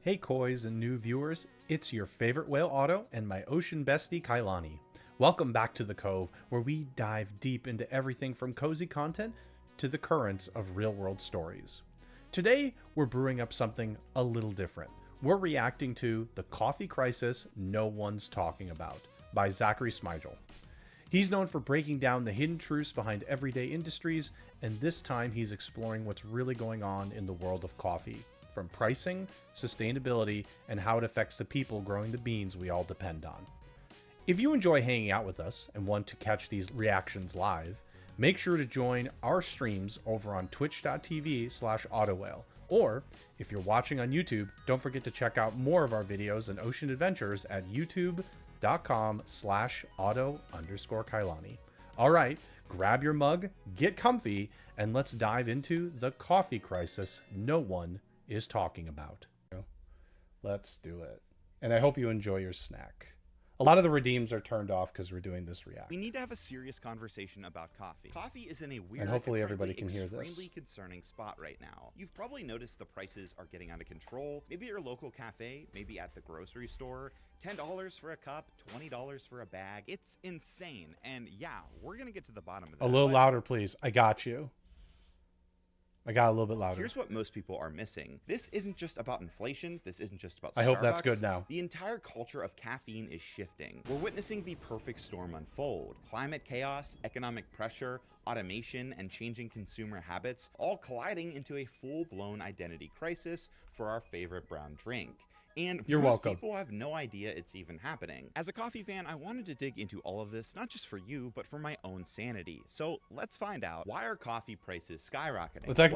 Hey kois and new viewers, it's your favorite whale Otto and my ocean bestie Kailani. Welcome back to the Cove, where we dive deep into everything from cozy content to the currents of real world stories. Today, we're brewing up something a little different. We're reacting to The Coffee Crisis No One's Talking About by Zackary Smigel. He's known for breaking down the hidden truths behind everyday industries, and this time he's exploring what's really going on in the world of coffee, from pricing, sustainability, and how it affects the people growing the beans we all depend on. If you enjoy hanging out with us and want to catch these reactions live, make sure to join our streams over on twitch.tv/AutoWhale. Or, if you're watching on YouTube, don't forget to check out more of our videos and ocean adventures at youtube.com/auto_Kailani. All right, grab your mug, get comfy, and let's dive into the coffee crisis no one is talking about. Let's do it. And I hope you enjoy your snack. A lot of the redeems are turned off because we're doing this react. We need to have a serious conversation about coffee. Coffee is in a weird and hopefully everybody can hear this. Extremely concerning spot right now. You've probably noticed the prices are getting out of control. Maybe at your local cafe, maybe at the grocery store. $10 for a cup, $20 for a bag. It's insane. And yeah, we're gonna get to the bottom of that. A little louder, please. I got you. I got a little bit louder. Here's what most people are missing. This isn't just about inflation. This isn't just about Starbucks. I hope that's good now. The entire culture of caffeine is shifting. We're witnessing the perfect storm unfold. Climate chaos, economic pressure, automation, and changing consumer habits, all colliding into a full-blown identity crisis for our favorite brown drink. And You're most welcome. people have no idea it's even happening. As a coffee fan, I wanted to dig into all of this, not just for you, but for my own sanity. So let's find out, why are coffee prices skyrocketing? Wait. I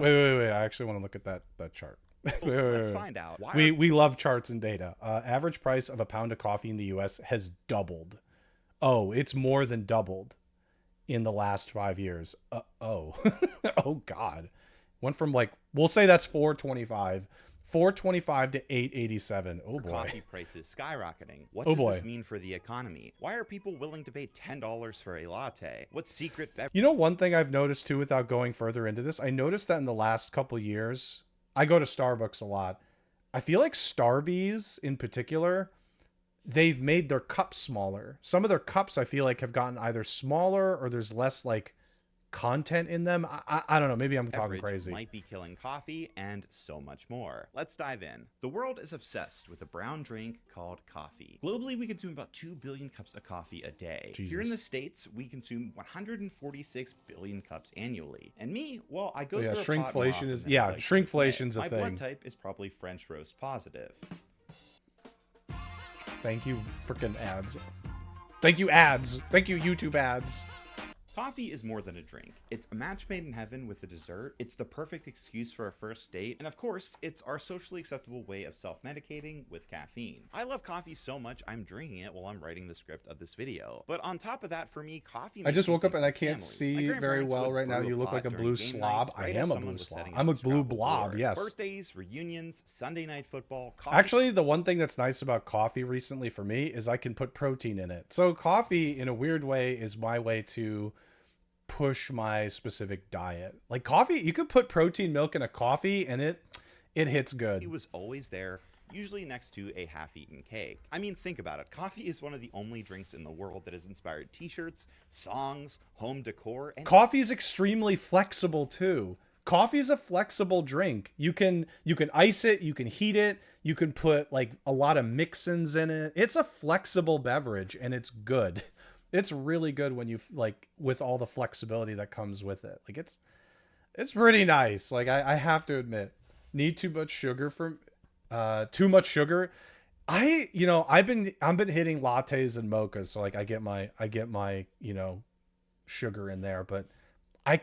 actually want to look at that chart. Let's find out. We love charts and data. Average price of a pound of coffee in the US has doubled. Oh, it's more than doubled in the last 5 years. Oh God. Went from we'll say that's $4.25 to $8.87. Oh boy. Coffee prices skyrocketing. What does this mean for the economy? Why are people willing to pay $10 for a latte? What secret You know, one thing I've noticed too, without going further into this, I noticed that in the last couple years, I go to Starbucks a lot. I feel like Starbies in particular, they've made their cups smaller. Some of their cups I feel like have gotten either smaller or there's less content in them. I don't know, maybe I'm talking crazy. Might be killing coffee and so much more. Let's dive in. The world is obsessed with a brown drink called coffee. Globally, we consume about 2 billion cups of coffee a day. Jesus. Here in the States, we consume 146 billion cups annually. And me, well, I go through a shrinkflation is shrinkflation's a thing. My blood type is probably French roast positive. Thank you, freaking ads. Thank you, ads. Thank you, YouTube ads. Coffee is more than a drink. It's a match made in heaven with a dessert. It's the perfect excuse for a first date. And of course, it's our socially acceptable way of self-medicating with caffeine. I love coffee so much, I'm drinking it while I'm writing the script of this video. But on top of that, for me, coffee... I just woke up and I can't see very well right now. You look like a blue slob. I am a blue slob. I'm a blue blob, yes. Birthdays, reunions, Sunday night football, coffee. Actually, the one thing that's nice about coffee recently for me is I can put protein in it. So coffee, in a weird way, is my way to push my specific diet. Like coffee, you could put protein milk in a coffee and it hits good. He was always there, usually next to a half-eaten cake. I mean, think about it. Coffee is one of the only drinks in the world that has inspired t-shirts, songs, home decor, and coffee is extremely flexible too. Coffee is a flexible drink. You can ice it, you can heat it, you can put a lot of mix-ins in it. It's a flexible beverage and it's good. It's really good when you with all the flexibility that comes with it. It's pretty nice. I have to admit, need too much sugar for too much sugar. I've been hitting lattes and mochas, so I get my sugar in there, but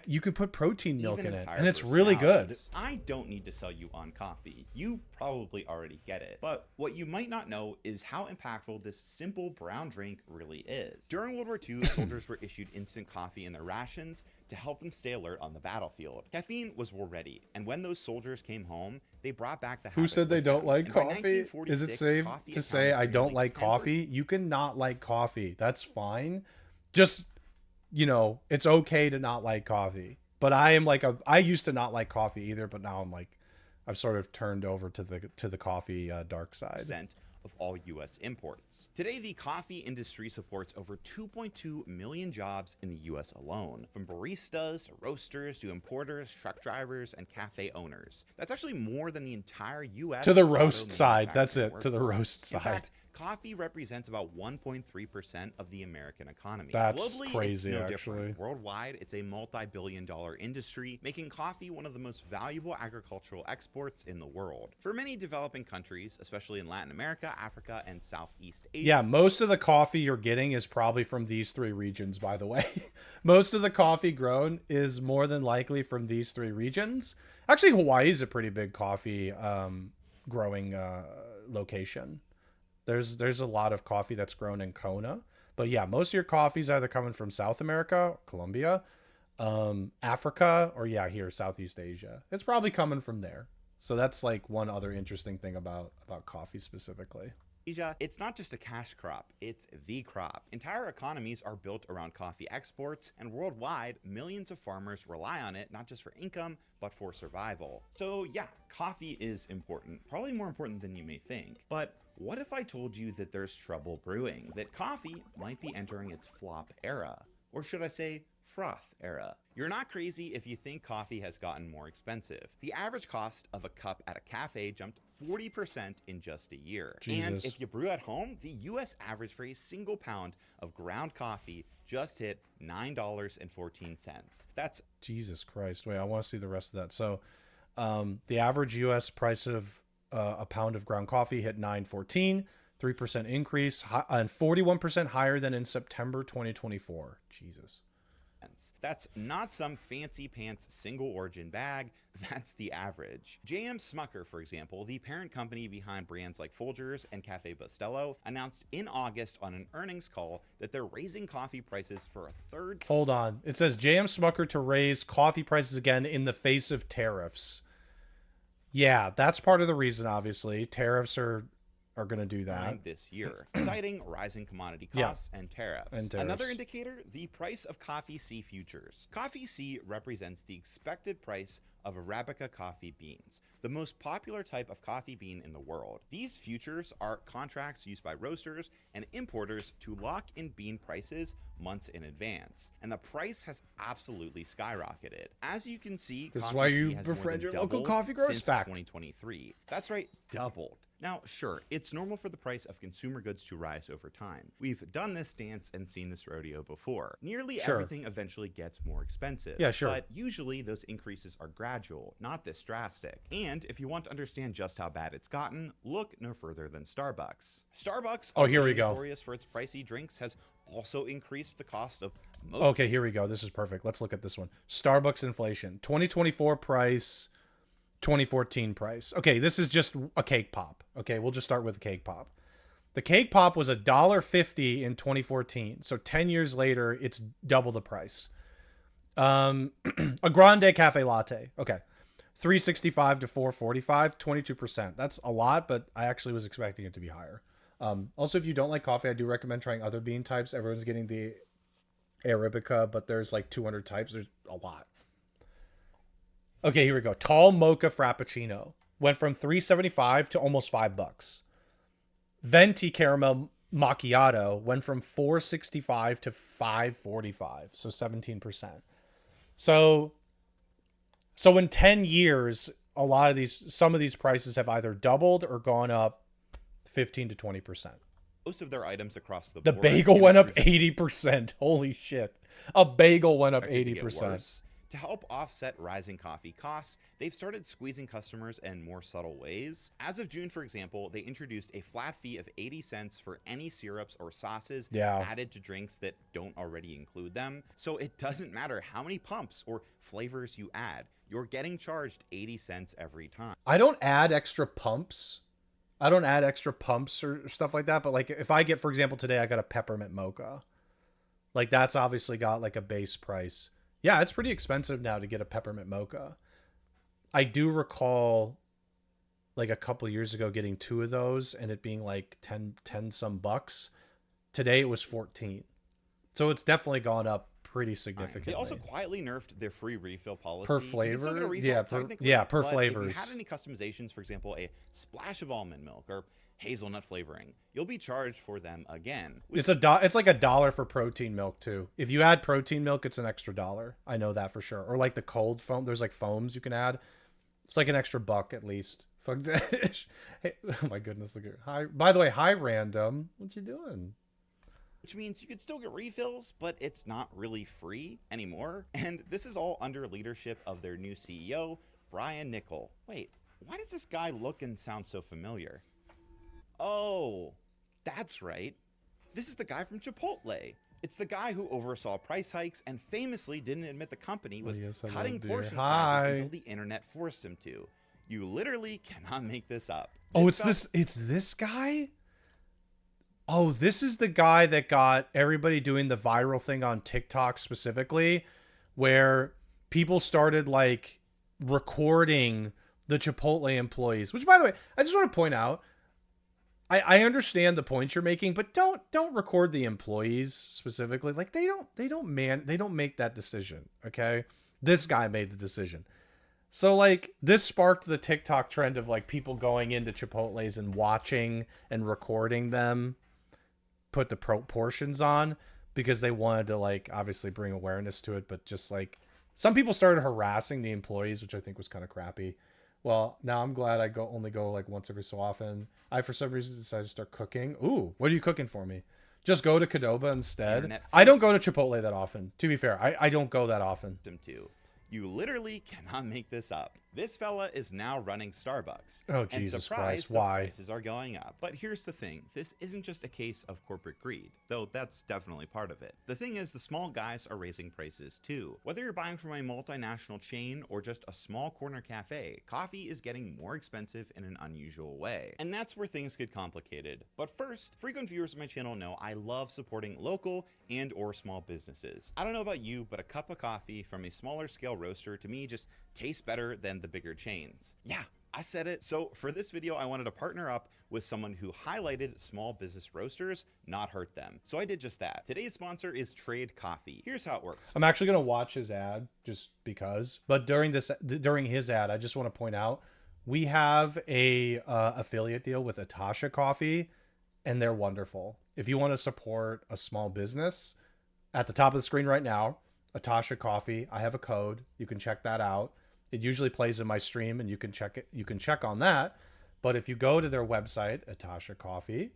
you could put protein milk in it and it's really good. I don't need to sell you on coffee. You probably already get it. But what you might not know is how impactful this simple brown drink really is. During World War II, soldiers were issued instant coffee in their rations to help them stay alert on the battlefield. Caffeine was war ready, and when those soldiers came home, they brought back the habit. Who said they don't like coffee? Is it safe to say I don't like coffee? You can not like coffee. That's fine. Just it's okay to not like coffee. But I am I used to not like coffee either, but now I'm I've sort of turned over to the coffee dark side. Of all U.S. imports. Today, the coffee industry supports over 2.2 million jobs in the U.S. alone, from baristas to roasters to importers, truck drivers, and cafe owners. That's actually more than the entire U.S. To the roast side. That's it. To the roast side. In fact, coffee represents about 1.3% of the American economy. That's globally, crazy, it's no actually. different. Worldwide, it's a multi-billion-dollar industry, making coffee one of the most valuable agricultural exports in the world. For many developing countries, especially in Latin America, Africa, and Southeast Asia. Yeah, most of the coffee you're getting is probably from these three regions, by the way. Most of the coffee grown is more than likely from these three regions. Actually, Hawaii is a pretty big coffee growing location. There's a lot of coffee that's grown in Kona. But yeah, most of your coffee is either coming from South America, Colombia, Africa, or yeah, here, Southeast Asia. It's probably coming from there. So that's like one other interesting thing about coffee specifically. Asia, it's not just a cash crop, it's the crop. Entire economies are built around coffee exports, and worldwide, millions of farmers rely on it not just for income, but for survival. So yeah, coffee is important, probably more important than you may think. But what if I told you that there's trouble brewing, that coffee might be entering its flop era? Or should I say, froth era? You're not crazy if you think coffee has gotten more expensive. The average cost of a cup at a cafe jumped 40% in just a year. Jesus. And if you brew at home, the US average for a single pound of ground coffee just hit $9.14. That's Jesus Christ. Wait, I want to see the rest of that. So the average US price of a pound of ground coffee hit $9.14, 3% increase, and 41% higher than in September 2024. Jesus. That's not some fancy pants single origin bag, that's the average. J.M. Smucker, for example, the parent company behind brands like Folgers and Cafe Bustelo, announced in August on an earnings call that they're raising coffee prices for a third. Hold on. It says J.M. Smucker to raise coffee prices again in the face of tariffs. Yeah, that's part of the reason, obviously. Tariffs are going to do that this year, citing rising commodity costs and tariffs. Another indicator, the price of coffee C futures. Coffee C represents the expected price of Arabica coffee beans, the most popular type of coffee bean in the world. These futures are contracts used by roasters and importers to lock in bean prices months in advance, and the price has absolutely skyrocketed. As you can see, this is why you befriend your local coffee growers since 2023. That's right, doubled. Now, sure, it's normal for the price of consumer goods to rise over time. We've done this dance and seen this rodeo before. Nearly everything eventually gets more expensive. Yeah, sure. But usually those increases are gradual, not this drastic. And if you want to understand just how bad it's gotten, look no further than Starbucks. Starbucks, here we go. Notorious for its pricey drinks, has also increased the cost of most. Okay, here we go. This is perfect. Let's look at this one. Starbucks inflation. 2024 price, 2014 price. Okay, this is just a cake pop. Okay, we'll just start with a cake pop. The cake pop was $1.50 in 2014. So 10 years later, it's double the price. A grande cafe latte. Okay. $3.65 to $4.45, 22%. That's a lot, but I actually was expecting it to be higher. Also, if you don't like coffee, I do recommend trying other bean types. Everyone's getting the Arabica, but there's like 200 types. There's a lot. Okay, here we go. Tall mocha frappuccino went from $3.75 to almost $5. Venti caramel macchiato went from $4.65 to $5.45, so 17%. So in 10 years, some of these prices have either doubled or gone up 15 to 20%. Most of their items across the board. The bagel went up 80%. Holy shit. A bagel went up 80%. To help offset rising coffee costs, they've started squeezing customers in more subtle ways. As of June, for example, they introduced a flat fee of 80 cents for any syrups or sauces added to drinks that don't already include them. So it doesn't matter how many pumps or flavors you add, you're getting charged 80 cents every time. I don't add extra pumps or stuff like that, but like if I get, for example, today I got a peppermint mocha. Like that's obviously got like a base price. Yeah, it's pretty expensive now to get a peppermint mocha. I do recall like a couple of years ago getting 2 of those and it being like 10 some bucks. Today it was 14. So it's definitely gone up pretty Fine. significantly. They also quietly nerfed their free refill policy. Per You can still get a flavor? refill, Yeah, technically, per but flavors. if you had any customizations, for example, a splash of almond milk or hazelnut flavoring, you'll be charged for them again. It's it's like $1 for protein milk too. If you add protein milk, it's an extra $1. I know that for sure. Or like the cold foam, there's like foams you can add. It's like an extra $1 at least. Fuck that. Hey, oh my goodness, look at hi. By the way, hi random. What you doing? Which means you could still get refills, but it's not really free anymore. And this is all under leadership of their new CEO, Brian Nickel. Wait, why does this guy look and sound so familiar? Oh, that's right. This is the guy from Chipotle. It's the guy who oversaw price hikes and famously didn't admit the company was cutting portion sizes until the internet forced him to. You literally cannot make this up. Oh, it's this guy? Oh, this is the guy that got everybody doing the viral thing on TikTok specifically, where people started like recording the Chipotle employees, which by the way, I just want to point out, I understand the points you're making, but don't record the employees specifically. Like they don't make that decision. Okay. This guy made the decision. So like this sparked the TikTok trend of like people going into Chipotle's and watching and recording them put the portions on because they wanted to like obviously bring awareness to it, but just like some people started harassing the employees, which I think was kind of crappy. Well, now I'm glad I only go like once every so often. I for some reason decided to start cooking. Ooh, what are you cooking for me? Just go to Qdoba instead. I don't go to Chipotle that often. To be fair, I don't go that often. You literally cannot make this up. This fella is now running Starbucks. Oh, Jesus Christ, why? The prices are going up. But here's the thing. This isn't just a case of corporate greed, though that's definitely part of it. The thing is, the small guys are raising prices too. Whether you're buying from a multinational chain or just a small corner cafe, coffee is getting more expensive in an unusual way. And that's where things get complicated. But first, frequent viewers of my channel know I love supporting local and or small businesses. I don't know about you, but a cup of coffee from a smaller scale roaster to me just tastes better than the bigger chains. Yeah, I said it. So for this video, I wanted to partner up with someone who highlighted small business roasters, not hurt them. So I did just that. Today's sponsor is Trade Coffee. Here's how it works. I'm actually going to watch his ad just because, but during his ad, I just want to point out, we have a affiliate deal with Atasha Coffee and they're wonderful. If you want to support a small business, at the top of the screen right now, Atasha Coffee, I have a code. You can check that out. It usually plays in my stream and you can check it. You can check on that. But if you go to their website, Atasha Coffee,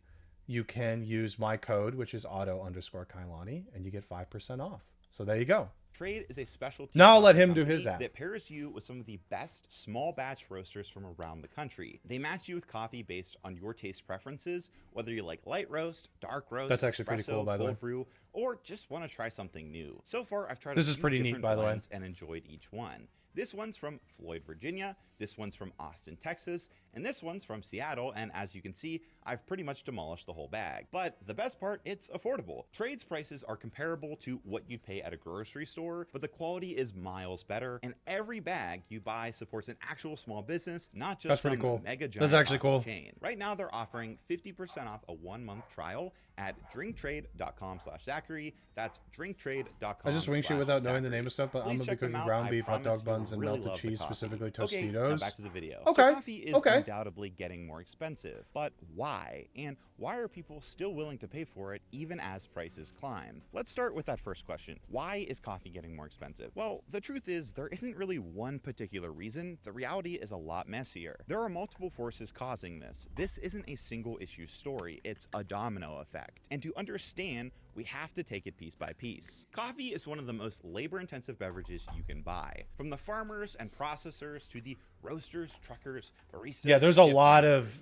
you can use my code, which is auto_Kailani, and you get 5% off. So there you go. Trade is a specialty. Now I'll let him do his ad. That pairs you with some of the best small batch roasters from around the country. They match you with coffee based on your taste preferences, whether you like light roast, dark roast, that's actually pretty cool, by the way, cold brew, or just want to try something new. So far, I've tried this is pretty neat, by the way, and enjoyed each one. This one's from Floyd, Virginia. This one's from Austin, Texas. And this one's from Seattle. And as you can see, I've pretty much demolished the whole bag. But the best part, it's affordable. Trade's prices are comparable to what you'd pay at a grocery store, but the quality is miles better. And every bag you buy supports an actual small business, not just some mega giant chain. Right now, they're offering 50% off a 1-month trial at drinktrade.com/Zackary. That's drinktrade.com. I just wing shit without knowing the name of stuff, but I'm gonna be cooking ground beef, hot dog buns, and melted cheese, specifically Tostitos. Okay, now back to the video. Okay. So coffee is undoubtedly getting more expensive, but why? And why are people still willing to pay for it even as prices climb? Let's start with that first question. Why is coffee getting more expensive? Well, the truth is there isn't really one particular reason. The reality is a lot messier. There are multiple forces causing this. This isn't a single issue story. It's a domino effect. And to understand, we have to take it piece by piece. Coffee is one of the most labor-intensive beverages you can buy. From the farmers and processors to the roasters, truckers, baristas. Yeah, there's a lot of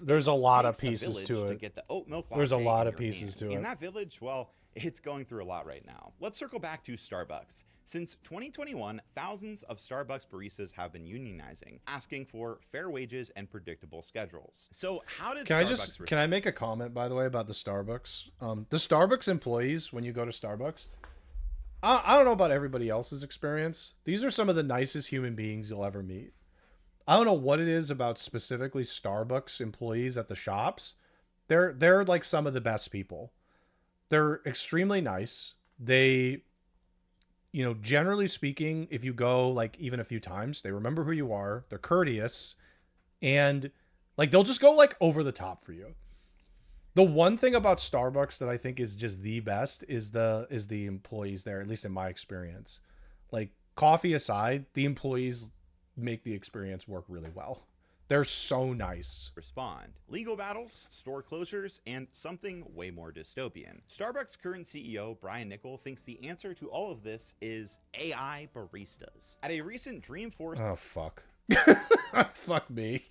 pieces to it. To get the oat milk latte there's a lot of pieces to it. In that village, well, it's going through a lot right now. Let's circle back to Starbucks. Since 2021, thousands of Starbucks baristas have been unionizing, asking for fair wages and predictable schedules. So how did Can I make a comment, by the way, about the Starbucks? The Starbucks employees, when you go to Starbucks, I don't know about everybody else's experience. These are some of the nicest human beings you'll ever meet. I don't know what it is about specifically Starbucks employees at the shops. They're like some of the best people. They're extremely nice. they, generally speaking, if you go like even a few times, they remember who you are, they're courteous, and like they'll just go like over the top for you. The one thing about Starbucks that I think is just the best is the employees there, at least in my experience. Like, coffee aside, the employees make the experience work really well. They're so nice. Respond. Legal battles, store closures, and something way more dystopian. Starbucks' current CEO, Brian Niccol, thinks the answer to all of this is AI baristas. At a recent Dreamforce... Oh, fuck. Fuck me.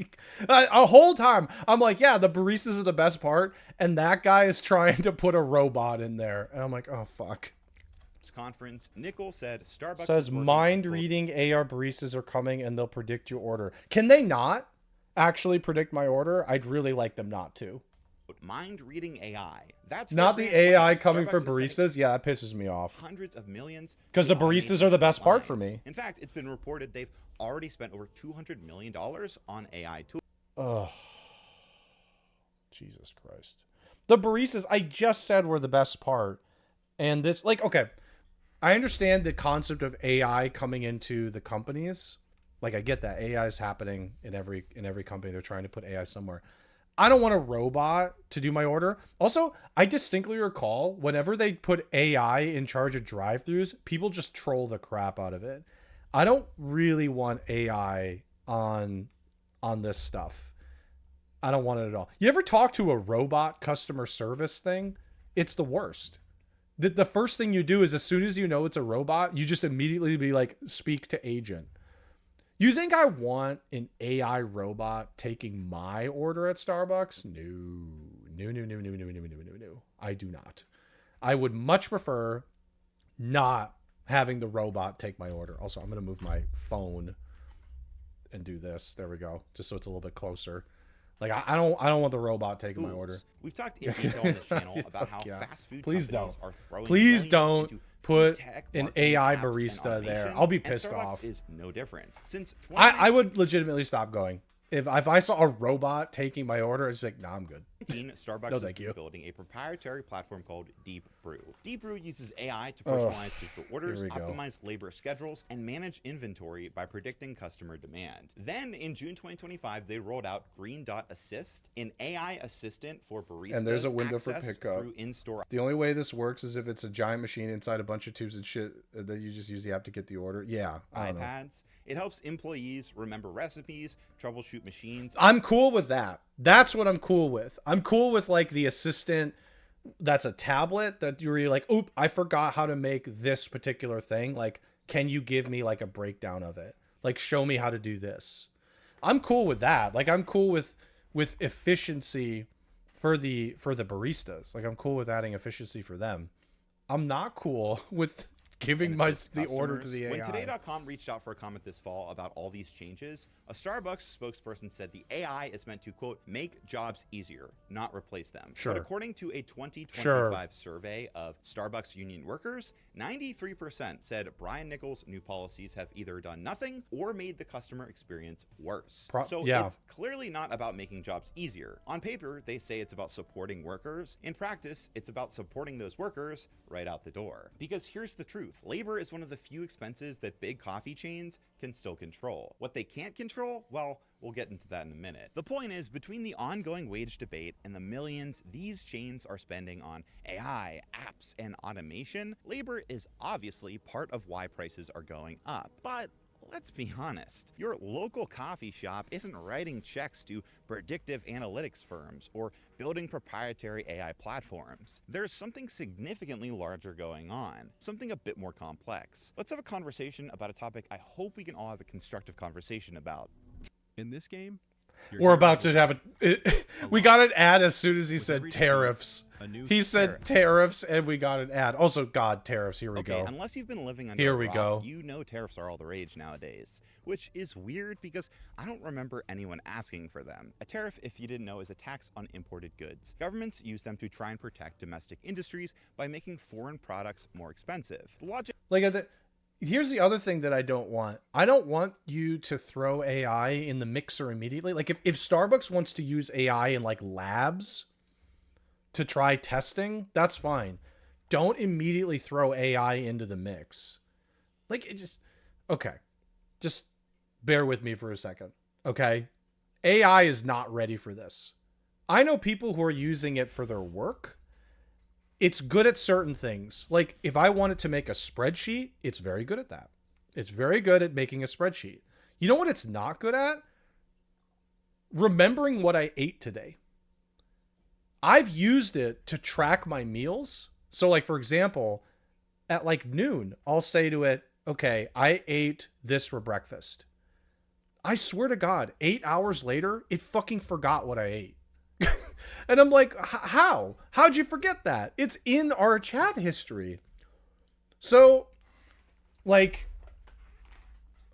A whole time I'm like, yeah, the baristas are the best part, and that guy is trying to put a robot in there, and I'm like, oh fuck. Conference, Niccol said Starbucks says mind reading AR baristas are coming and they'll predict your order. Can they not actually predict my order? I'd really like them not to. Mind reading AI. That's not the AI coming for baristas. Yeah, that pisses me off. Hundreds of millions. Because the baristas are the best part for me. In fact, it's been reported they've already spent over $200 million on AI tools. Ugh. Jesus Christ. The baristas, I just said, were the best part. And this, like, okay, I understand the concept of AI coming into the companies. Like, I get that AI is happening in every company. They're trying to put AI somewhere. I don't want a robot to do my order. Also, I distinctly recall whenever they put AI in charge of drive-thrus, people just troll the crap out of it. I don't really want AI on this stuff. I don't want it at all. You ever talk to a robot customer service thing? It's the worst. The first thing you do is, as soon as you know it's a robot, you just immediately be like, speak to agent. You think I want an AI robot taking my order at Starbucks? No. I do not. I would much prefer not having the robot take my order. Also, I'm going to move my phone and do this. There we go. Just so it's a little bit closer. Like, I don't want the robot taking my order. We've talked in detail on this channel about how fast food companies are throwing Please don't put tech, an AI barista there. I'll be pissed off. Is no different. Since I would legitimately stop going. If I saw a robot taking my order, I'd just be like, nah, I'm good. Starbucks is building a proprietary platform called Deep Brew. Deep Brew uses AI to personalize digital orders, optimize labor schedules, and manage inventory by predicting customer demand. Then, in June 2025, they rolled out Green Dot Assist, an AI assistant for baristas. And there's a window for pickup. Through in-store. The only way this works is if it's a giant machine inside a bunch of tubes and shit that you just use the app to get the order. Yeah, iPads. It helps employees remember recipes, troubleshoot machines. I'm cool with that. That's what I'm cool with. I'm cool with like the assistant that's a tablet that you're like, oop, I forgot how to make this particular thing. Like, can you give me like a breakdown of it? Like, show me how to do this. I'm cool with that. Like, I'm cool with efficiency for the baristas. Like, I'm cool with adding efficiency for them. I'm not cool with giving the order to the AI. When Today.com reached out for a comment this fall about all these changes, a Starbucks spokesperson said the AI is meant to, quote, make jobs easier, not replace them. Sure. But according to a 2025 survey of Starbucks union workers, 93% said Brian Niccol's new policies have either done nothing or made the customer experience worse. It's clearly not about making jobs easier. On paper, they say it's about supporting workers. In practice, it's about supporting those workers right out the door. Because here's the truth. Labor is one of the few expenses that big coffee chains can still control. What they can't control, well, we'll get into that in a minute. The point is, between the ongoing wage debate and the millions these chains are spending on AI, apps, and automation, labor is obviously part of why prices are going up. But let's be honest, your local coffee shop isn't writing checks to predictive analytics firms or building proprietary AI platforms. There's something significantly larger going on, something a bit more complex. Let's have a conversation about a topic I hope we can all have a constructive conversation about. In this game, we're about to have we got an ad as soon as he said tariffs. He said tariffs, and we got an ad. Also, God, tariffs. Here we go. Unless you've been living under a rock, you know tariffs are all the rage nowadays, which is weird because I don't remember anyone asking for them. A tariff, if you didn't know, is a tax on imported goods. Governments use them to try and protect domestic industries by making foreign products more expensive. The logic, here's the other thing that I don't want. I don't want you to throw AI in the mixer immediately. Like, if Starbucks wants to use AI in like labs to try testing, that's fine. don't immediately throw AI into the mix. Like, it just, okay. Just bear with me for a second. Okay. AI is not ready for this. I know people who are using it for their work. It's good at certain things. Like, if I wanted to make a spreadsheet, it's very good at that. It's very good at making a spreadsheet. You know what it's not good at? Remembering what I ate today. I've used it to track my meals. So, like, for example, at like noon, I'll say to it, okay, I ate this for breakfast. I swear to God, 8 hours later, it fucking forgot what I ate. And I'm like, how? How'd you forget that? It's in our chat history. So, like,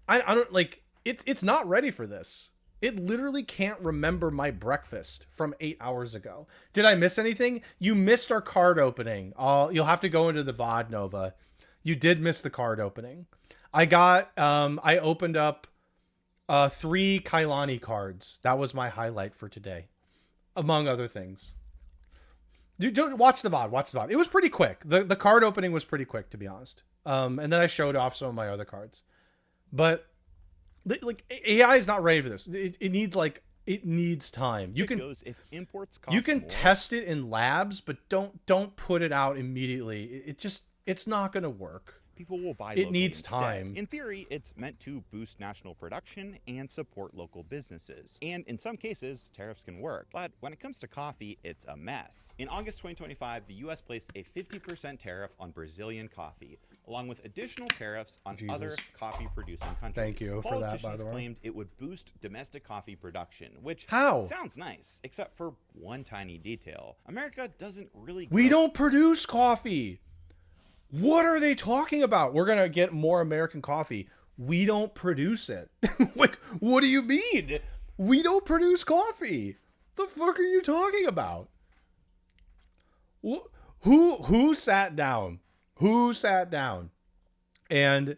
I don't, like, it's not ready for this. It literally can't remember my breakfast from 8 hours ago. Did I miss anything? You missed our card opening. You'll have to go into the VOD, Nova. You did miss the card opening. I opened up 3 Kailani cards. That was my highlight for today, among other things. You don't watch the VOD. Watch the VOD. It was pretty quick. The card opening was pretty quick, to be honest. And then I showed off some of my other cards. But like, AI is not ready for this. It needs time. You can test it in labs, but don't put it out immediately. It's not going to work. People will buy. It needs time. In theory, it's meant to boost national production and support local businesses. And in some cases, tariffs can work. But when it comes to coffee, it's a mess. In August 2025, the US placed a 50% tariff on Brazilian coffee, along with additional tariffs on other coffee-producing countries. Thank you for that, by the way. Politicians claimed it would boost domestic coffee production, which sounds nice, except for one tiny detail. America doesn't really. We don't produce coffee. What are they talking about? We're going to get more American coffee. We don't produce it. Like, what do you mean? We don't produce coffee. The fuck are you talking about? Who sat down? Who sat down and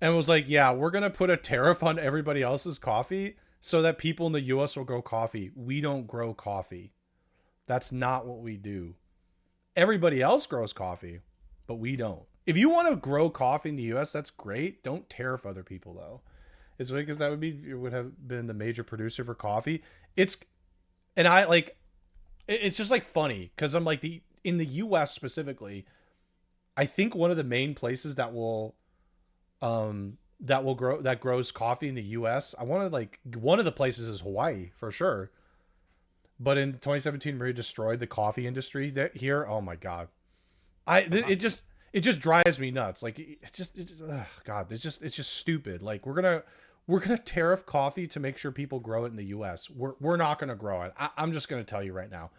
was like, yeah, we're going to put a tariff on everybody else's coffee so that people in the US will grow coffee. We don't grow coffee. That's not what we do. Everybody else grows coffee, but we don't. If you want to grow coffee in the US, that's great. Don't tariff other people, though. It's because it would have been the major producer for coffee. It's just like funny because I'm like, in the US specifically, I think one of the main places that grows coffee in the US, one of the places is Hawaii for sure. But in 2017, Maria destroyed the coffee industry here. Oh my God. It just drives me nuts. Like, it's just stupid. Like, we're gonna tariff coffee to make sure people grow it in the US. We're not gonna grow it. I'm just gonna tell you right now,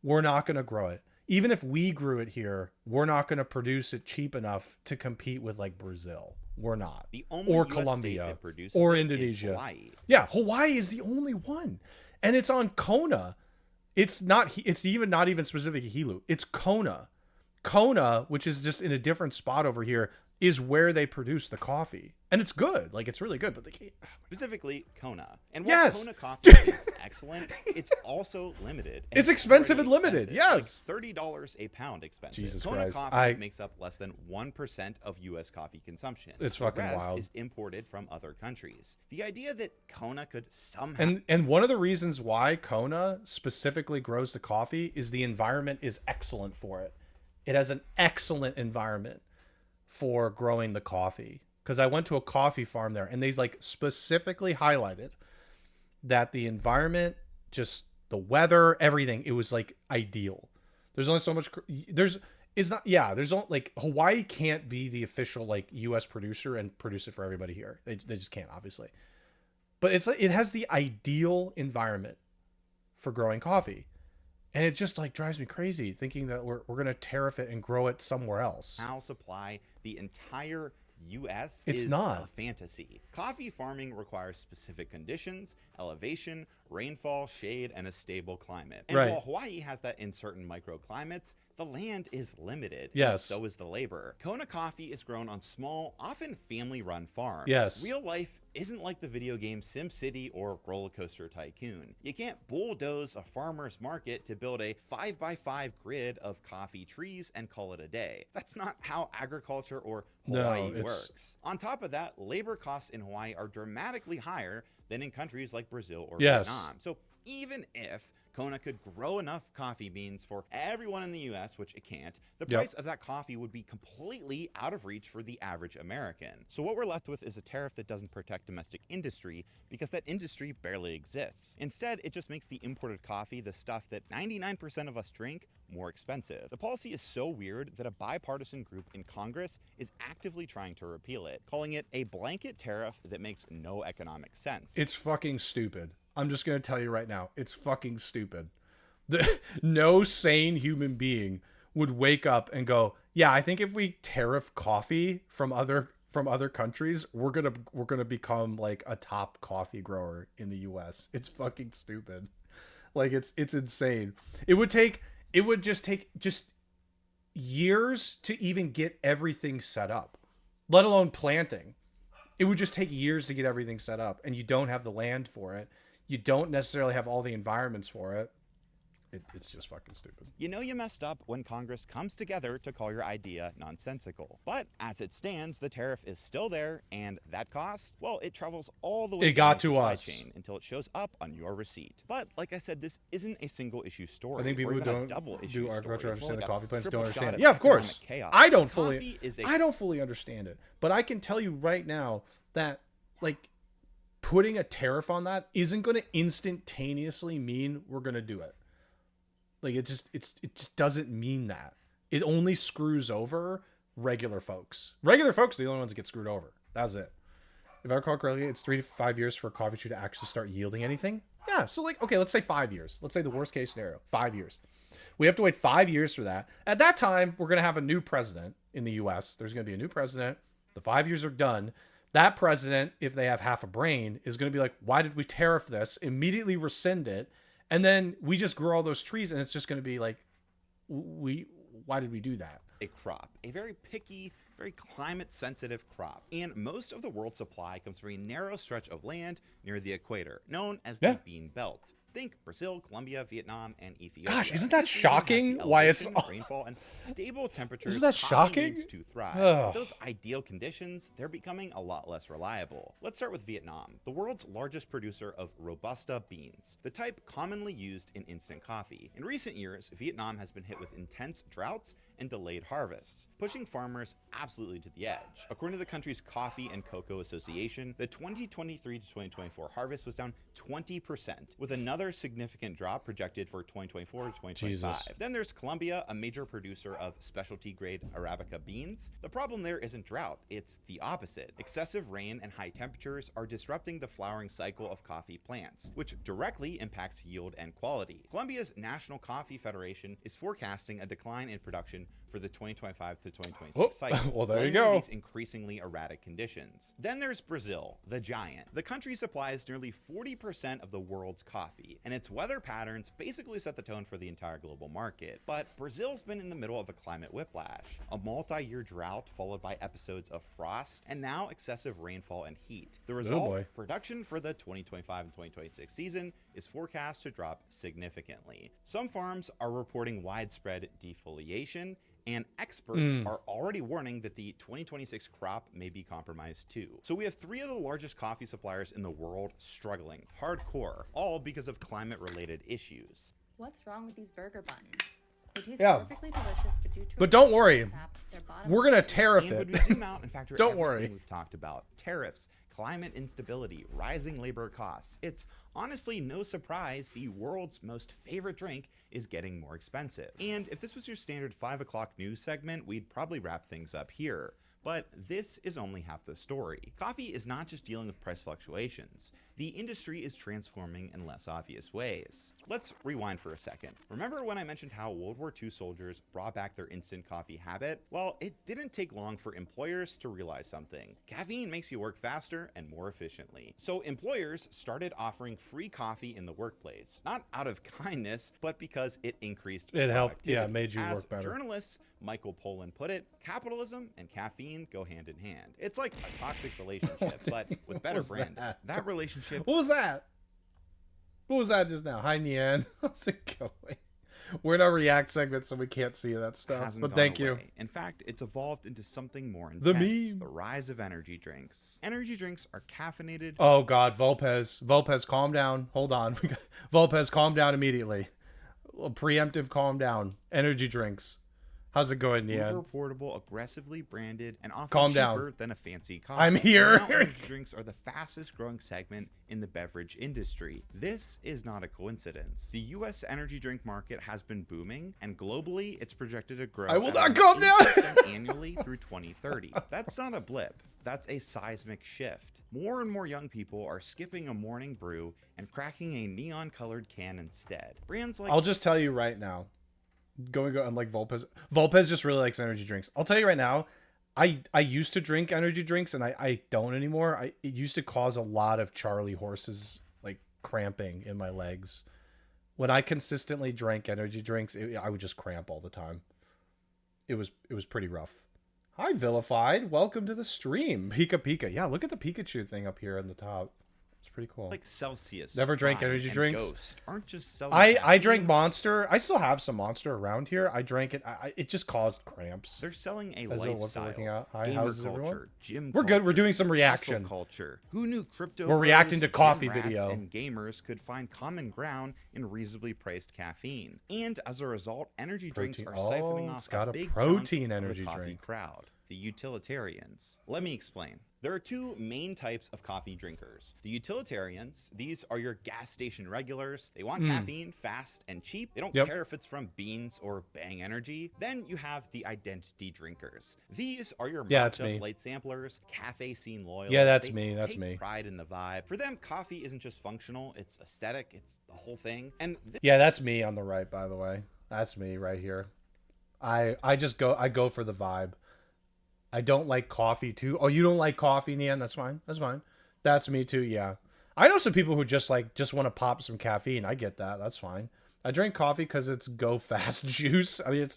we're not gonna grow it. Even if we grew it here, we're not gonna produce it cheap enough to compete with like Brazil. We're not. The only or US Colombia state that or it Indonesia. Is Hawaii. Yeah, Hawaii is the only one, and it's on Kona. It's not. It's even not even specific to Hilo. It's Kona. Kona, which is just in a different spot over here, is where they produce the coffee. And it's good. Like, it's really good, but they can't. Specifically, Kona. And while Kona coffee is excellent, it's also limited. It's expensive and limited, yes. Like $30 a pound expensive. Jesus Kona Christ. coffee makes up less than 1% of U.S. coffee consumption. It's fucking the rest wild. Is imported from other countries. The idea that Kona could somehow... And one of the reasons why Kona specifically grows the coffee is the environment is excellent for it. It has an excellent environment for growing the coffee. Because I went to a coffee farm there, and they like specifically highlighted that the environment, just the weather, everything, it was like ideal. There's only so much. There's only like Hawaii can't be the official like U.S. producer and produce it for everybody here. They just can't, obviously. But it's like it has the ideal environment for growing coffee. And it just like drives me crazy thinking that we're going to tariff it and grow it somewhere else. Now supply the entire U.S. It's is not a fantasy. Coffee farming requires specific conditions, elevation, rainfall, shade, and a stable climate. And while Hawaii has that in certain microclimates, the land is limited. Yes. And so is the labor. Kona coffee is grown on small, often family-run farms. Yes. Real life isn't like the video game SimCity or Roller Coaster Tycoon. You can't bulldoze a farmer's market to build a 5x5 grid of coffee trees and call it a day. That's not how agriculture or Hawaii works. On top of that, labor costs in Hawaii are dramatically higher than in countries like Brazil or Vietnam. So even if Kona could grow enough coffee beans for everyone in the US, which it can't, the price of that coffee would be completely out of reach for the average American. So what we're left with is a tariff that doesn't protect domestic industry because that industry barely exists. Instead, it just makes the imported coffee, the stuff that 99% of us drink, more expensive. The policy is so weird that a bipartisan group in Congress is actively trying to repeal it, calling it a blanket tariff that makes no economic sense. It's fucking stupid. I'm just going to tell you right now, it's fucking stupid. No sane human being would wake up and go, yeah, I think if we tariff coffee from other countries, we're going to become like a top coffee grower in the US. It's fucking stupid. Like it's insane. It would just take years to even get everything set up, let alone planting. It would just take years to get everything set up, and you don't have the land for it. You don't necessarily have all the environments for it. It's just fucking stupid. You know you messed up when Congress comes together to call your idea nonsensical. But as it stands, the tariff is still there, and that cost, well, it travels all the way to the supply chain until it shows up on your receipt. But like I said, this isn't a single issue story. I think people who don't do agriculture understand the coffee plants don't understand it. Yeah, of course. I don't fully understand it. But I can tell you right now that like putting a tariff on that isn't going to instantaneously mean we're going to do it. Like it just doesn't mean that. It only screws over regular folks. Regular folks are the only ones that get screwed over. That's it. If I recall correctly, it's 3 to 5 years for a coffee tree to actually start yielding anything. Yeah. So like, okay, let's say 5 years. Let's say the worst case scenario, 5 years. We have to wait 5 years for that. At that time, we're going to have a new president in the US. There's going to be a new president. The 5 years are done. That president, if they have half a brain, is going to be like, why did we tariff this? Immediately rescind it. And then we just grow all those trees, and it's just going to be like, why did we do that? A crop, a very picky, very climate sensitive crop. And most of the world's supply comes from a narrow stretch of land near the equator, known as the Bean Belt. Think Brazil, Colombia, Vietnam, and Ethiopia. Gosh, isn't that shocking? Why it's rainfall and stable temperatures. Isn't that shocking? To thrive. Those ideal conditions, they're becoming a lot less reliable. Let's start with Vietnam, the world's largest producer of Robusta beans, the type commonly used in instant coffee. In recent years, Vietnam has been hit with intense droughts and delayed harvests, pushing farmers absolutely to the edge. According to the country's Coffee and Cocoa Association, the 2023 to 2024 harvest was down 20%, with another significant drop projected for 2024 to 2025. Jesus. Then there's Colombia, a major producer of specialty grade Arabica beans. The problem there isn't drought, it's the opposite. Excessive rain and high temperatures are disrupting the flowering cycle of coffee plants, which directly impacts yield and quality. Colombia's National Coffee Federation is forecasting a decline in production for the 2025 to 2026 cycle. Well, there you go. These increasingly erratic conditions. Then there's Brazil, the giant. The country supplies nearly 40% of the world's coffee, and its weather patterns basically set the tone for the entire global market. But Brazil's been in the middle of a climate whiplash, a multi-year drought followed by episodes of frost, and now excessive rainfall and heat. The result, production for the 2025 and 2026 season is forecast to drop significantly. Some farms are reporting widespread defoliation, and experts are already warning that the 2026 crop may be compromised too. So we have 3 of the largest coffee suppliers in the world struggling hardcore, all because of climate-related issues. What's wrong with these burger buns? They taste perfectly delicious, but due to but don't worry, we're gonna tariff it. When we zoom out and factor don't everything worry. We've talked about tariffs, climate instability, rising labor costs. It's honestly no surprise the world's most favorite drink is getting more expensive. And if this was your standard 5 o'clock news segment, we'd probably wrap things up here. But this is only half the story. Coffee is not just dealing with price fluctuations. The industry is transforming in less obvious ways. Let's rewind for a second. Remember when I mentioned how World War II soldiers brought back their instant coffee habit? Well, it didn't take long for employers to realize something. Caffeine makes you work faster and more efficiently. So employers started offering free coffee in the workplace, not out of kindness, but because it increased it helped, productivity. made you work better. Journalists Michael Pollan put it, capitalism and caffeine caffeine go hand in hand. It's like a toxic relationship, but with better branding. That relationship. What was that? What was that just now? Hi, Nian. How's it going? We're in our react segment, so we can't see that stuff. But thank you. In fact, it's evolved into something more intense. The meme. The rise of energy drinks. Energy drinks are caffeinated. Oh God, Volpez, calm down. Hold on. Volpez, calm down immediately. A preemptive calm down. Energy drinks. How's it going, Nian? Uber portable, aggressively branded, and often Calm cheaper down. than a fancy coffee. I'm here. Now, energy drinks are the fastest growing segment in the beverage industry. This is not a coincidence. The U.S. energy drink market has been booming, and globally, it's projected to grow. I will at not around calm down. 8% annually through 2030. That's not a blip. That's a seismic shift. More and more young people are skipping a morning brew and cracking a neon-colored can instead. Brands like I'll just tell you right now. I'm like Volpez. Volpez just really likes energy drinks. I'll tell you right now, I used to drink energy drinks and I don't anymore. It used to cause a lot of Charlie horses like cramping in my legs. When I consistently drank energy drinks, I would just cramp all the time. It was pretty rough. Hi, Vilified. Welcome to the stream. Pika Pika. Yeah, look at the Pikachu thing up here on the top. It's pretty cool. like Celsius, Never drank Prime, energy and drinks? Ghost aren't just selling I caffeine. drank Monster. I still have some Monster around here. I drank it. It just caused cramps. They're selling a As though what's lifestyle. working out. Hi, Gamer how's culture, everyone? gym We're good. We're culture, doing some hustle reaction. culture. Who knew crypto? We're reacting to bros, coffee gym rats, video. And gamers could find common ground in reasonably priced caffeine. And as a result, energy drinks are siphoning off it's got a a big protein chunk energy of the coffee drink. crowd. The utilitarians. Let me explain. There are two main types of coffee drinkers. The utilitarians, these are your gas station regulars. They want caffeine fast and cheap. They don't care if it's from beans or Bang Energy. Then you have the identity drinkers. These are your matcha flight samplers, cafe scene loyalists. Yeah, that's They me. That's take me. pride in the vibe. For them, coffee isn't just functional, it's aesthetic, it's the whole thing. And Yeah, that's me on the right, by the way. That's me right here. I go for the vibe. I don't like coffee too. Oh, you don't like coffee, Nian? That's fine. That's fine. That's me too. Yeah. I know some people who just want to pop some caffeine. I get that. That's fine. I drink coffee because it's go fast juice. I mean,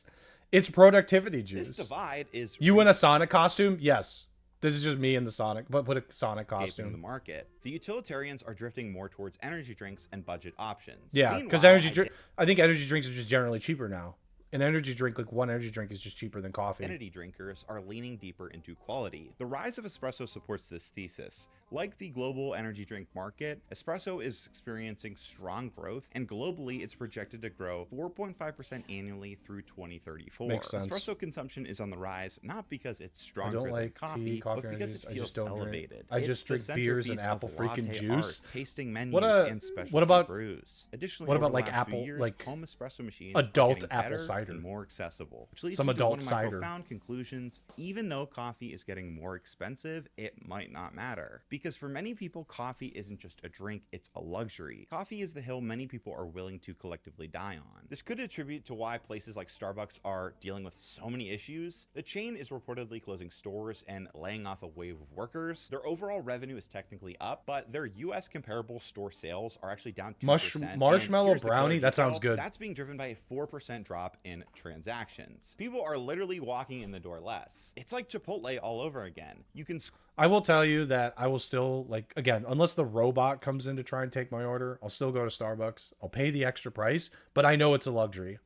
it's productivity juice. this divide is You in a Sonic costume? Yes. This is just me in the Sonic, but put a Sonic the costume. market. The utilitarians are drifting more towards energy drinks and budget options. Yeah, because Meanwhile, I think energy drinks are just generally cheaper now. An energy drink, like one energy drink, is just cheaper than coffee. identity drinkers are leaning deeper into quality. The rise of espresso supports this thesis. Like the global energy drink market, espresso is experiencing strong growth, and globally it's projected to grow 4.5% annually through 2034. Makes sense. Espresso consumption is on the rise, not because it's I stronger don't than like coffee, coffee but or because juice. it I feels just don't drink. elevated. I It's just the drink beers and centerpiece apple of freaking latte juice. art, tasting menus, and specialty what about brews. Additionally, what over about the like last few apple, years, like home espresso machines adult are getting apple better cider? and more accessible, which leads Some me to adult one of my cider. profound conclusions. Even though coffee is getting more expensive, it might not matter, because for many people, coffee isn't just a drink, it's a luxury. Coffee is the hill many people are willing to collectively die on. This could attribute to why places like Starbucks are dealing with so many issues. The chain is reportedly closing stores and laying off a wave of workers. Their overall revenue is technically up, but their US comparable store sales are actually down 2%. Marshmallow And here's the killer brownie? That sounds detail. good. That's being driven by a 4% drop in transactions. People are literally walking in the door less. It's like Chipotle all over again. You can I will tell you that I will still, like, again, unless the robot comes in to try and take my order, I'll still go to Starbucks. I'll pay the extra price, but I know it's a luxury.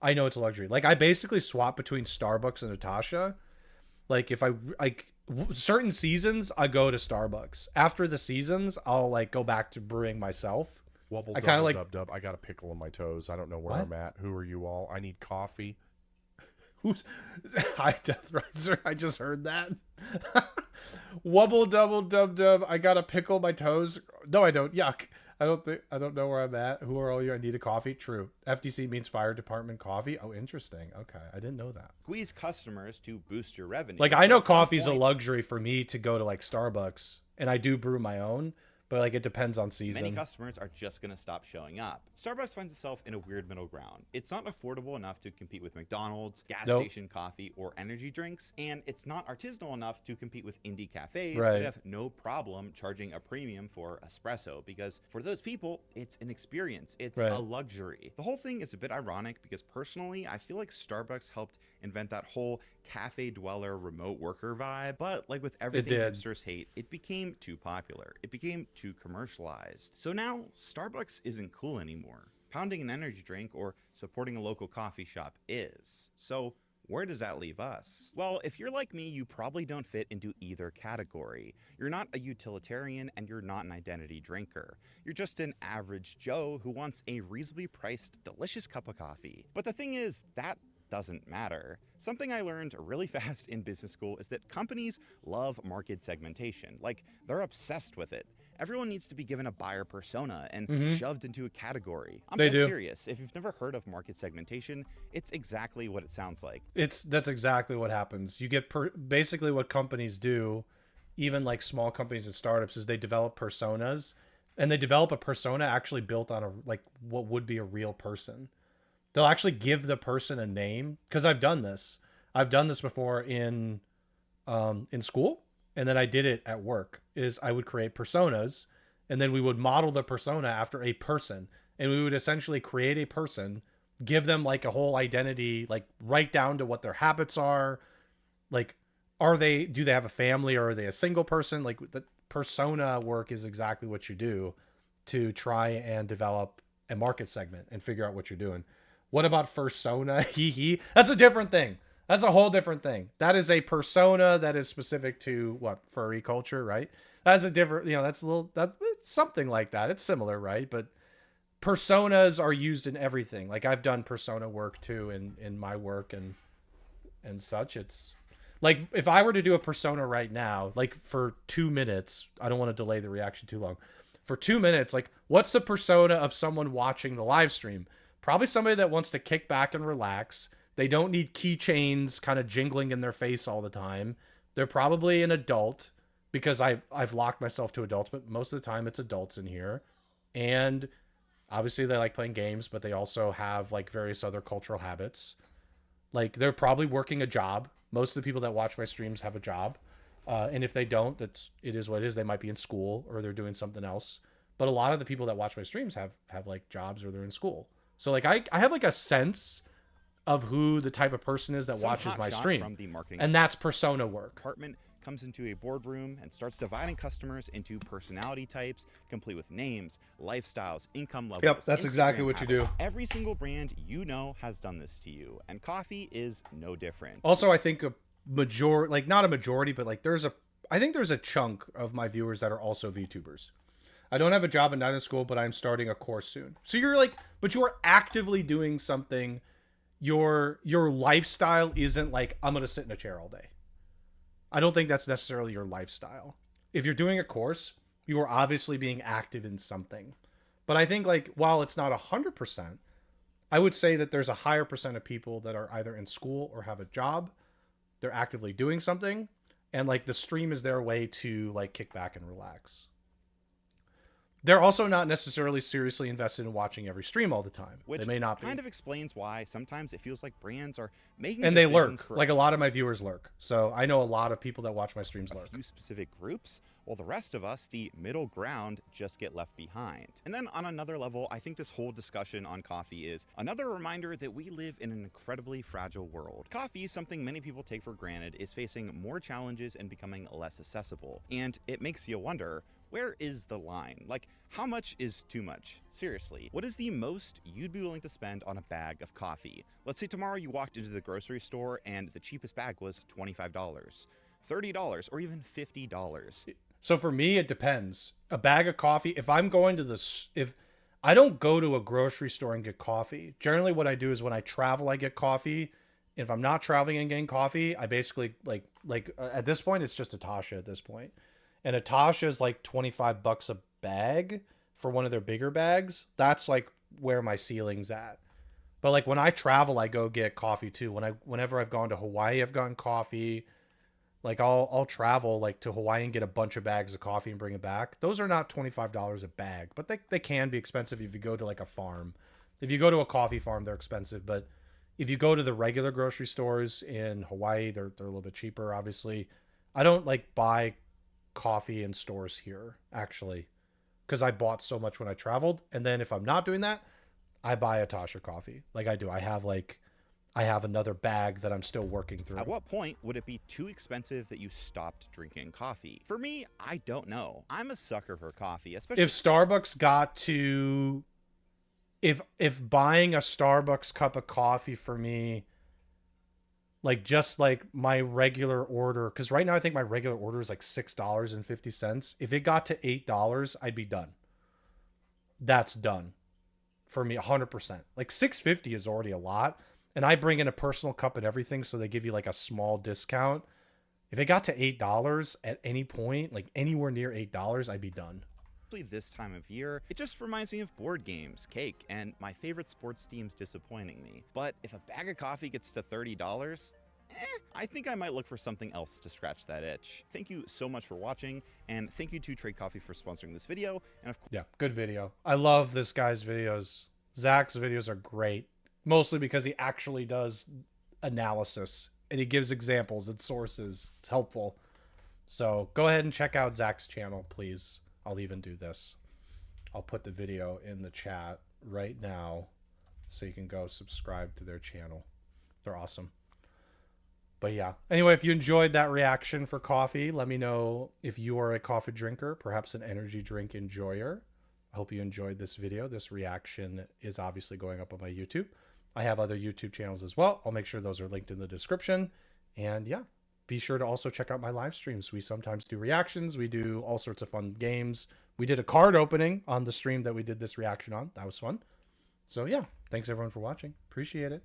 I know it's a luxury. Like, I basically swap between Starbucks and Natasha. Like, if certain seasons, I go to Starbucks. After the seasons, I'll, like, go back to brewing myself. Wubble, I kinda like- dub. I got a pickle in my toes. I don't know where What? I'm at. Who are you all? I need coffee. Who's Hi, Death Riser? I just heard that. Wubble double dub dub. I got a pickle my toes. No, I don't. Yuck. I don't know where I'm at. Who are all you? I need a coffee. True. FTC means fire department coffee. Oh, interesting. Okay, I didn't know that. squeeze customers to boost your revenue. Like, I know But at some coffee's a point- luxury for me to go to like Starbucks, and I do brew my own. but like it depends on Many season. customers are just going to stop showing up. Starbucks finds itself in a weird middle ground. It's not affordable enough to compete with McDonald's, gas Nope. station coffee, or energy drinks, and it's not artisanal enough to compete with indie cafes Right. that have no problem charging a premium for espresso, because for those people, it's an experience. It's Right. a luxury. The whole thing is a bit ironic because personally, I feel like Starbucks helped invent that whole cafe dweller remote worker vibe, but like with everything did. hipsters hate, it became too popular. It became too commercialized. So now Starbucks isn't cool anymore. Pounding an energy drink or supporting a local coffee shop is. So where does that leave us? Well, if you're like me, you probably don't fit into either category. You're not a utilitarian and you're not an identity drinker. You're just an average Joe who wants a reasonably priced, delicious cup of coffee. But the thing is, that doesn't matter. Something I learned really fast in business school is that companies love market segmentation. Like, they're obsessed with it. Everyone needs to be given a buyer persona and shoved into a category. I'm They dead do. serious. If you've never heard of market segmentation, it's exactly what it sounds like. That's exactly what happens. You get basically what companies do, even like small companies and startups, is they develop personas, and they develop a persona actually built on a like what would be a real person. They'll actually give the person a name, because I've done this. I've done this before in school, and then I did it at work. Is I would create personas, and then we would model the persona after a person, and we would essentially create a person, give them like a whole identity, like right down to what their habits are, like do they have a family, or are they a single person? Like the persona work is exactly what you do to try and develop a market segment and figure out what you're doing. What about fursona? Hee. That's a different thing. That's a whole different thing. That is a persona that is specific to what, furry culture, right? That's a different, that's it's something like that. It's similar, right? But personas are used in everything. Like I've done persona work too in my work and such. It's like if I were to do a persona right now, like for 2 minutes, I don't want to delay the reaction too long. For 2 minutes, like what's the persona of someone watching the live stream? Probably somebody that wants to kick back and relax. They don't need keychains kind of jingling in their face all the time. They're probably an adult, because I've locked myself to adults, but most of the time it's adults in here. And obviously they like playing games, but they also have like various other cultural habits. Like they're probably working a job. Most of the people that watch my streams have a job. And if they don't, it is what it is. They might be in school or they're doing something else. But a lot of the people that watch my streams have like jobs or they're in school. So like I have like a sense of who the type of person is that Some watches my hotshot stream. from the marketing And that's persona work. department comes into a boardroom and starts dividing customers into personality types, complete with names, lifestyles, income levels. Yep, that's exactly Instagram what you habits. do. Every single brand you know has done this to you, and coffee is no different. Also, I think a majority, like not a majority, but like I think there's a chunk of my viewers that are also VTubers. I don't have a job and not in school, but I'm starting a course soon. So but you are actively doing something. Your lifestyle isn't like, I'm going to sit in a chair all day. I don't think that's necessarily your lifestyle. If you're doing a course, you are obviously being active in something. But I think like, while it's not 100%, I would say that there's a higher percent of people that are either in school or have a job. They're actively doing something. And like the stream is their way to like kick back and relax. They're also not necessarily seriously invested in watching every stream all the time. Which they may not be. kind of explains why sometimes it feels like brands are making And they decisions lurk. for Like a lot of my viewers lurk. So I know a lot of people that watch my streams a lurk. few specific groups, while the rest of us, the middle ground, just get left behind. And then on another level, I think this whole discussion on coffee is another reminder that we live in an incredibly fragile world. Coffee, something many people take for granted, is facing more challenges and becoming less accessible. And it makes you wonder, where is the line? Like, how much is too much? Seriously, what is the most you'd be willing to spend on a bag of coffee? Let's say tomorrow you walked into the grocery store and the cheapest bag was $25, $30, or even $50. So for me, it depends. A bag of coffee, if I'm going to if I don't go to a grocery store and get coffee, generally what I do is when I travel, I get coffee. If I'm not traveling and getting coffee, I basically at this point, it's just a Tasha at this point. And a Tasha is like $25 a bag for one of their bigger bags. That's like where my ceiling's at. But like when I travel, I go get coffee too. Whenever I've gone to Hawaii, I've gotten coffee. Like I'll travel like to Hawaii and get a bunch of bags of coffee and bring it back. Those are not $25 a bag, but they can be expensive if you go to like a farm. If you go to a coffee farm, they're expensive, but if you go to the regular grocery stores in Hawaii, they're a little bit cheaper, obviously. I don't like buy coffee in stores here, actually, because I bought so much when I traveled. And then if I'm not doing that, I buy a Tasha coffee. Like I do. I have another bag that I'm still working through. At what point would it be too expensive that you stopped drinking coffee? For me, I don't know. I'm a sucker for coffee, especially If Starbucks got to if buying a Starbucks cup of coffee for me, like just like my regular order, because right now I think my regular order is like $6.50. If it got to $8, I'd be done. That's done for me 100%. Like $6.50 is already a lot. And I bring in a personal cup and everything, so they give you like a small discount. If it got to $8 at any point, like anywhere near $8, I'd be done. this time of year, it just reminds me of board games, cake, and my favorite sports teams disappointing me. But if a bag of coffee gets to $30, I think I might look for something else to scratch that itch. Thank you so much for watching, and thank you to Trade Coffee for sponsoring this video. And of course, yeah, good video. I love this guy's videos. Zach's videos are great, mostly because he actually does analysis and he gives examples and sources. It's helpful. So go ahead and check out Zach's channel, please. I'll even do this. I'll put the video in the chat right now so you can go subscribe to their channel. They're awesome. But yeah, anyway, if you enjoyed that reaction for coffee, let me know if you are a coffee drinker, perhaps an energy drink enjoyer. I hope you enjoyed this video. This reaction is obviously going up on my YouTube. I have other YouTube channels as well. I'll make sure those are linked in the description. And yeah, be sure to also check out my live streams. We sometimes do reactions. We do all sorts of fun games. We did a card opening on the stream that we did this reaction on. That was fun. So yeah, thanks everyone for watching. Appreciate it.